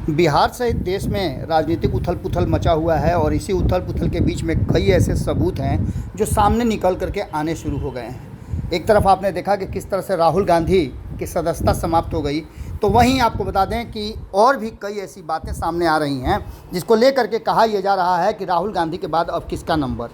बिहार सहित देश में राजनीतिक उथल पुथल मचा हुआ है और इसी उथल पुथल के बीच में कई ऐसे सबूत हैं जो सामने निकल करके आने शुरू हो गए हैं। एक तरफ आपने देखा कि किस तरह से राहुल गांधी की सदस्यता समाप्त हो गई, तो वहीं आपको बता दें कि और भी कई ऐसी बातें सामने आ रही हैं जिसको लेकर के कहा यह जा रहा है कि राहुल गांधी के बाद अब किसका नंबर।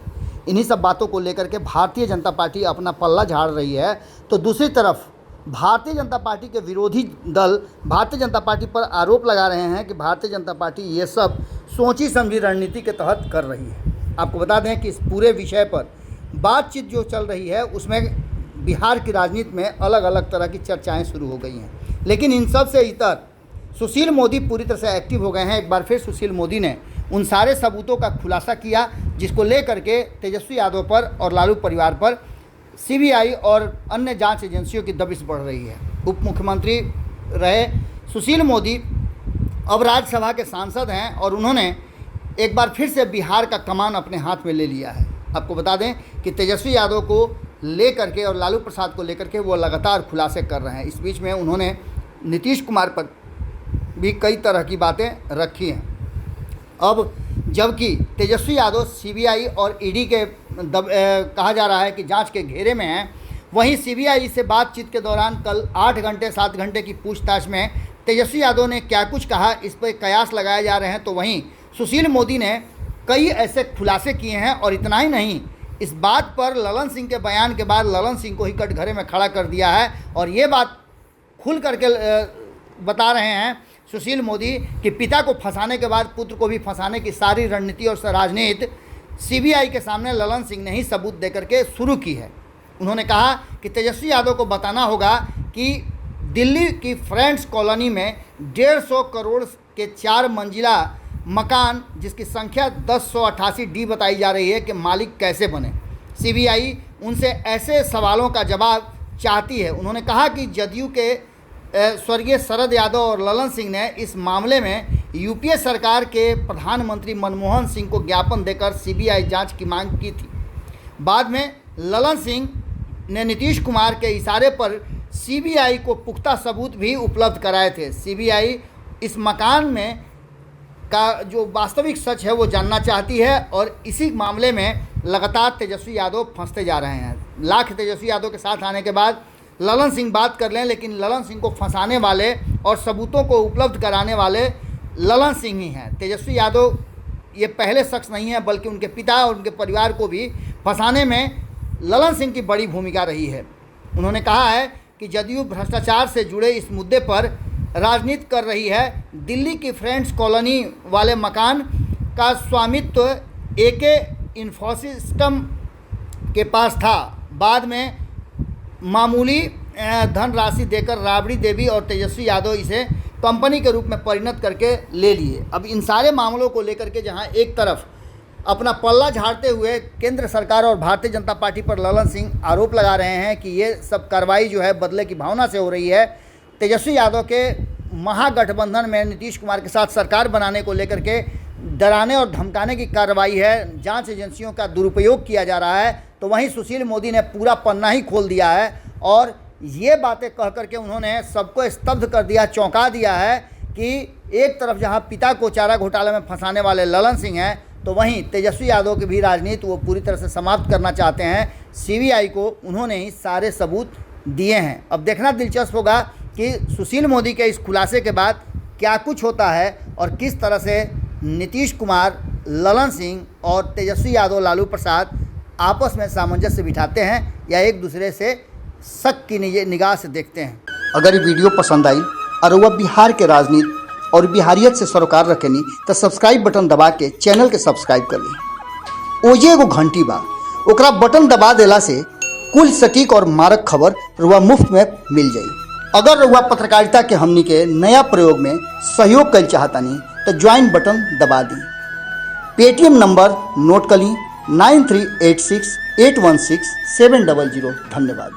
इन्हीं सब बातों को लेकर के भारतीय जनता पार्टी अपना पल्ला झाड़ रही है, तो दूसरी तरफ भारतीय जनता पार्टी के विरोधी दल भारतीय जनता पार्टी पर आरोप लगा रहे हैं कि भारतीय जनता पार्टी ये सब सोची समझी रणनीति के तहत कर रही है। आपको बता दें कि इस पूरे विषय पर बातचीत जो चल रही है उसमें बिहार की राजनीति में अलग अलग तरह की चर्चाएं शुरू हो गई हैं, लेकिन इन सब से इतर सुशील मोदी पूरी तरह से एक्टिव हो गए हैं। एक बार फिर सुशील मोदी ने उन सारे सबूतों का खुलासा किया जिसको लेकर के तेजस्वी यादव पर और लालू परिवार पर सीबीआई और अन्य जांच एजेंसियों की दबिश बढ़ रही है। उप मुख्यमंत्री रहे सुशील मोदी अब राज्यसभा के सांसद हैं और उन्होंने एक बार फिर से बिहार का कमान अपने हाथ में ले लिया है। आपको बता दें कि तेजस्वी यादव को लेकर के और लालू प्रसाद को लेकर के वो लगातार खुलासे कर रहे हैं। इस बीच में उन्होंने नीतीश कुमार पर भी कई तरह की बातें रखी हैं। अब जबकि तेजस्वी यादव सीबीआई और ईडी के कहा जा रहा है कि जांच के घेरे में हैं, वहीं सीबीआई से बातचीत के दौरान कल 8 घंटे 7 घंटे की पूछताछ में तेजस्वी यादव ने क्या कुछ कहा, इस पर कयास लगाए जा रहे हैं। तो वहीं सुशील मोदी ने कई ऐसे खुलासे किए हैं और इतना ही नहीं, इस बात पर ललन सिंह के बयान के बाद ललन सिंह को ही कटघरे में खड़ा कर दिया है और ये बात खुल करके बता रहे हैं सुशील मोदी कि पिता को फंसाने के बाद पुत्र को भी फंसाने की सारी रणनीति और राजनीति सीबीआई के सामने ललन सिंह ने ही सबूत देकर के शुरू की है। उन्होंने कहा कि तेजस्वी यादव को बताना होगा कि दिल्ली की फ्रेंड्स कॉलोनी में 150 करोड़ के 4 मंजिला मकान जिसकी संख्या 1088 डी बताई जा रही है कि मालिक कैसे बने। सीबीआई उनसे ऐसे सवालों का जवाब चाहती है। उन्होंने कहा कि जदयू के स्वर्गीय शरद यादव और ललन सिंह ने इस मामले में यूपीए सरकार के प्रधानमंत्री मनमोहन सिंह को ज्ञापन देकर सीबीआई जांच की मांग की थी। बाद में ललन सिंह ने नीतीश कुमार के इशारे पर सीबीआई को पुख्ता सबूत भी उपलब्ध कराए थे। सीबीआई इस मकान में का जो वास्तविक सच है वो जानना चाहती है और इसी मामले में लगातार तेजस्वी यादव फंसते जा रहे हैं। लाख तेजस्वी यादव के साथ आने के बाद ललन सिंह बात कर लें, लेकिन ललन सिंह को फंसाने वाले और सबूतों को उपलब्ध कराने वाले ललन सिंह ही हैं। तेजस्वी यादव ये पहले शख्स नहीं है, बल्कि उनके पिता और उनके परिवार को भी फंसाने में ललन सिंह की बड़ी भूमिका रही है। उन्होंने कहा है कि जदयू भ्रष्टाचार से जुड़े इस मुद्दे पर राजनीति कर रही है। दिल्ली की फ्रेंड्स कॉलोनी वाले मकान का स्वामित्व एके इन्फोसिस्टम के पास था। बाद में मामूली धनराशि देकर राबड़ी देवी और तेजस्वी यादव इसे कंपनी के रूप में परिणत करके ले लिए। अब इन सारे मामलों को लेकर के जहां एक तरफ अपना पल्ला झाड़ते हुए केंद्र सरकार और भारतीय जनता पार्टी पर ललन सिंह आरोप लगा रहे हैं कि ये सब कार्रवाई जो है बदले की भावना से हो रही है, तेजस्वी यादव के महागठबंधन में नीतीश कुमार के साथ सरकार बनाने को लेकर के डराने और धमकाने की कार्रवाई है, जांच एजेंसियों का दुरुपयोग किया जा रहा है, तो वहीं सुशील मोदी ने पूरा पन्ना ही खोल दिया है और ये बातें कह करके उन्होंने सबको स्तब्ध कर दिया, चौंका दिया है कि एक तरफ जहां पिता को चारा घोटाले में फंसाने वाले ललन सिंह हैं, तो वहीं तेजस्वी यादव की भी राजनीति वो पूरी तरह से समाप्त करना चाहते हैं। सीबीआई को उन्होंने ही सारे सबूत दिए हैं। अब देखना दिलचस्प होगा कि सुशील मोदी के इस खुलासे के बाद क्या कुछ होता है और किस तरह से नीतीश कुमार, ललन सिंह और तेजस्वी यादव, लालू प्रसाद आपस में सामंजस्य बिठाते हैं या एक दूसरे से शक की निगाह से देखते हैं। अगर ये वीडियो पसंद आई और वह बिहार के राजनीति और बिहारियत से सरोकार रखेनी तो सब्सक्राइब बटन दबा के चैनल के सब्सक्राइब कर ली। ओजे एगो घंटी बा, ओकरा बटन दबा देला से कुल सटीक और मारक खबर रुआ मुफ्त में मिल जाई। अगर रुआ पत्रकारिता के हमनी के नया प्रयोग में सहयोग कर चाहतानी तो ज्वाइन बटन दबा दी। पेटीएम नंबर नोट कर ली 9386816700। धन्यवाद।